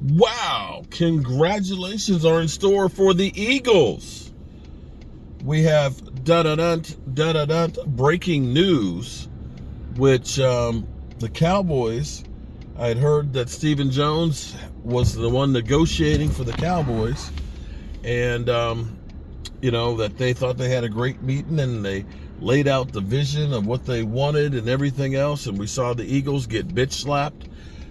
Wow, congratulations are in store for the Eagles. We have breaking news, which the Cowboys, I had heard that Stephen Jones was the one negotiating for the Cowboys, and that they thought they had a great meeting and they laid out the vision of what they wanted and everything else, and we saw the Eagles get bitch slapped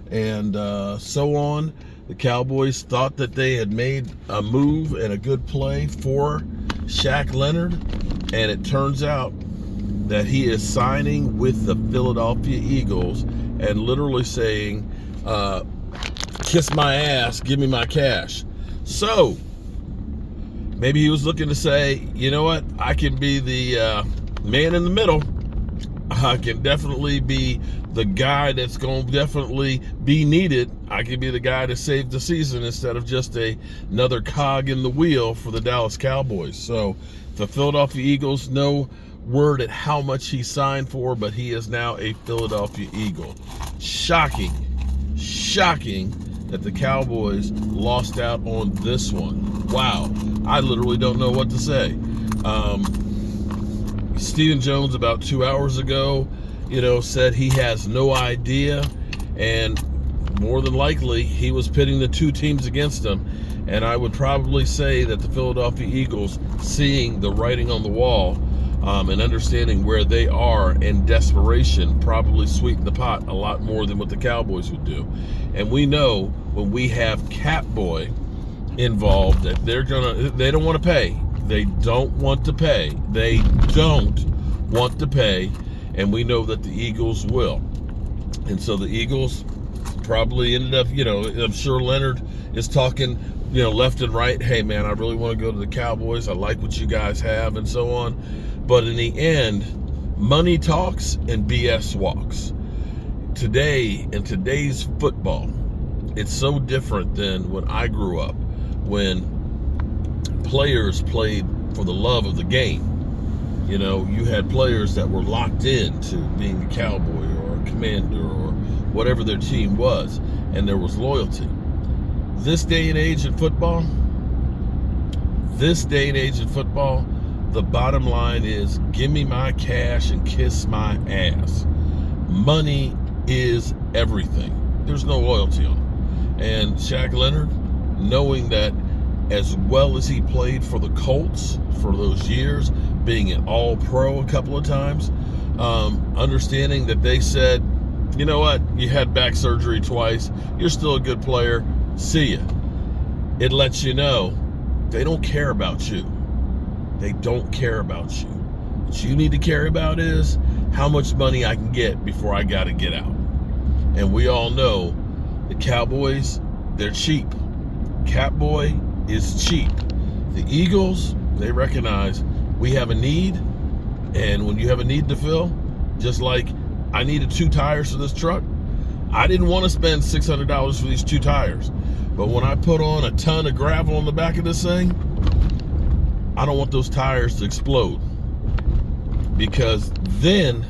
and so on. The Cowboys thought that they had made a move and a good play for Shaq Leonard, and it turns out that he is signing with the Philadelphia Eagles and literally saying, kiss my ass, give me my cash. So maybe he was looking to say, you know what, I can be the man in the middle. I can definitely be the guy that's going to definitely be needed. I can be the guy to save the season instead of just another cog in the wheel for the Dallas Cowboys. So the Philadelphia Eagles, no word at how much he signed for, but he is now a Philadelphia Eagle. Shocking that the Cowboys lost out on this one. Wow, I literally don't know what to say. Stephen Jones about 2 hours ago, said he has no idea, and more than likely he was pitting the two teams against him. And I would probably say that the Philadelphia Eagles, seeing the writing on the wall and understanding where they are in desperation, probably sweeten the pot a lot more than what the Cowboys would do. And we know when we have Catboy involved that they don't want to pay. They don't want to pay. They don't want to pay, and we know that the Eagles will. And so the Eagles probably ended up, I'm sure Leonard is talking, left and right. Hey, man, I really want to go to the Cowboys. I like what you guys have and so on. But in the end, money talks and BS walks. Today, in today's football, it's so different than when I grew up, when players played for the love of the game. You had players that were locked in to being a Cowboy or a Commander or whatever their team was, and there was loyalty. This day and age in football, the bottom line is give me my cash and kiss my ass. Money is everything. There's no loyalty on it. And Shaq Leonard, knowing that as well as he played for the Colts for those years, being an all-pro a couple of times, understanding that they said, you know what, you had back surgery twice, you're still a good player, see ya. It lets you know they don't care about you. They don't care about you. What you need to care about is how much money I can get before I got to get out. And we all know the Cowboys, they're cheap. Catboy is cheap. The Eagles, they recognize we have a need, and when you have a need to fill, just like I needed 2 tires for this truck, I didn't want to spend $600 for these 2 tires, but when I put on a ton of gravel on the back of this thing, I don't want those tires to explode, because then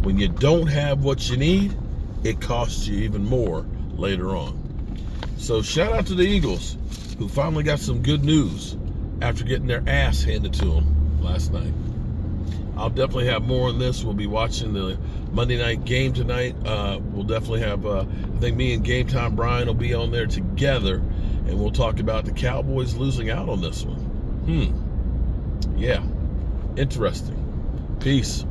when you don't have what you need, it costs you even more later on. So shout out to the Eagles, who finally got some good news after getting their ass handed to them last night. I'll definitely have more on this. We'll be watching the Monday night game tonight. We'll definitely have, I think me and Game Time Brian will be on there together, and we'll talk about the Cowboys losing out on this one. Yeah, interesting. Peace.